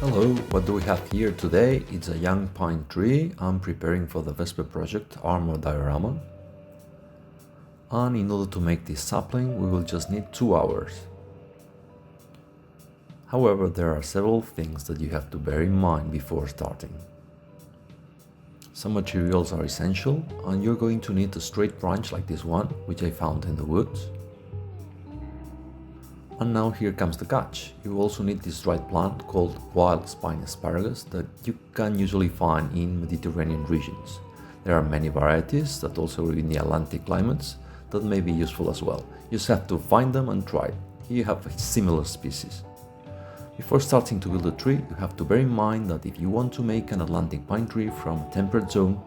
Hello, what do we have here today? It's a young pine tree. I'm preparing for the Wespe Project armor diorama. And in order to make this sapling, we will just need 2 hours. However, there are several things that you have to bear in mind before starting. Some materials are essential, and you're going to need a straight branch like this one, which I found in the woods. And now here comes the catch. You also need this dried plant called wild spiny asparagus that you can usually find in Mediterranean regions. There are many varieties that also live in the Atlantic climates that may be useful as well. You just have to find them and try. Here you have a similar species. Before starting to build a tree, you have to bear in mind that if you want to make an Atlantic pine tree from a temperate zone,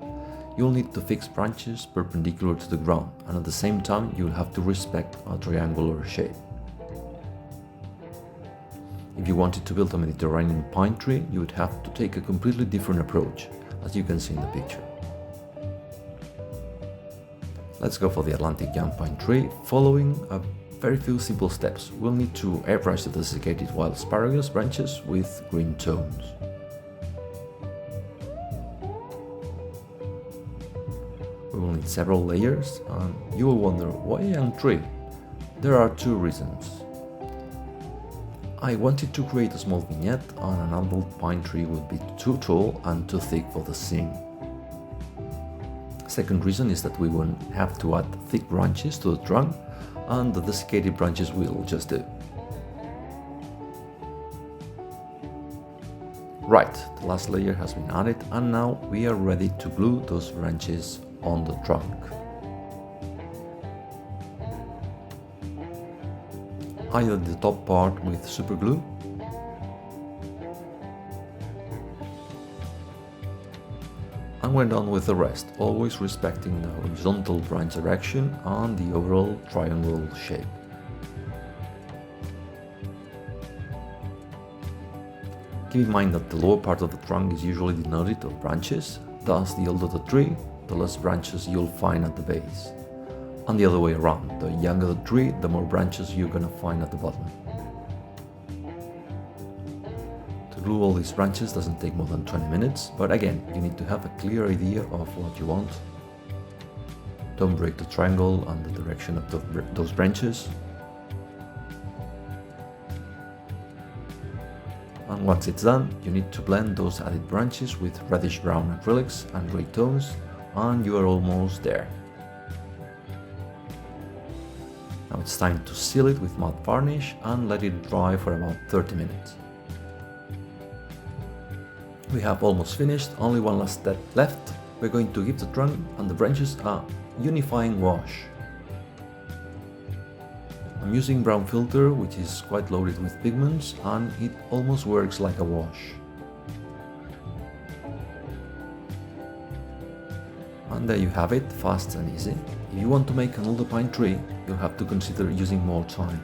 you'll need to fix branches perpendicular to the ground, and at the same time you'll have to respect a triangular shape. If you wanted to build a Mediterranean pine tree, you would have to take a completely different approach, as you can see in the picture. Let's go for the Atlantic young pine tree, following a very few simple steps. We'll need to airbrush the desiccated wild asparagus branches with green tones. We will need several layers, and you will wonder, why a young tree? There are 2 reasons. I wanted to create a small vignette, and an adult pine tree would be too tall and too thick for the scene. Second reason is that we won't have to add thick branches to the trunk, and the desiccated branches will just do. Right, the last layer has been added, and now we are ready to glue those branches on the trunk. Either the top part with super glue, and we're done with the rest, always respecting the horizontal branch direction and the overall triangle shape. Keep in mind that the lower part of the trunk is usually denuded of branches, thus the older the tree, the less branches you'll find at the base. And the other way around, the younger the tree, the more branches you're gonna find at the bottom. To glue all these branches doesn't take more than 20 minutes, but again, you need to have a clear idea of what you want. Don't break the triangle and the direction of those branches. And once it's done, you need to blend those added branches with reddish brown acrylics and gray tones, and you are almost there. Now it's time to seal it with matte varnish and let it dry for about 30 minutes. We have almost finished, only one last step left. We're going to give the trunk and the branches a unifying wash. I'm using brown filter, which is quite loaded with pigments, and it almost works like a wash. And there you have it, fast and easy. If you want to make an older pine tree, you'll have to consider using more time,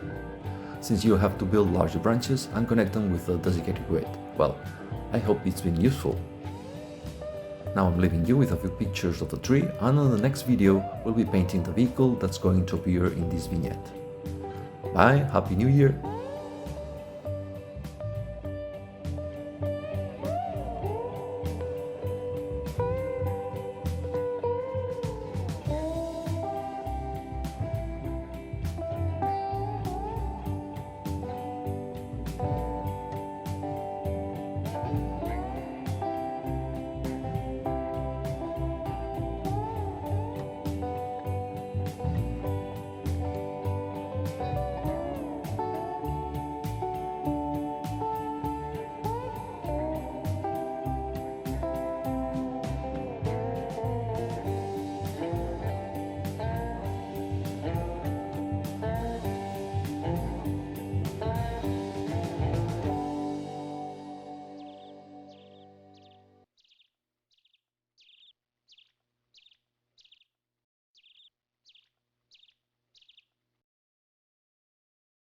since you'll have to build larger branches and connect them with a desiccated wood. Well, I hope it's been useful. Now I'm leaving you with a few pictures of the tree, and on the next video we'll be painting the vehicle that's going to appear in this vignette. Bye, Happy New Year!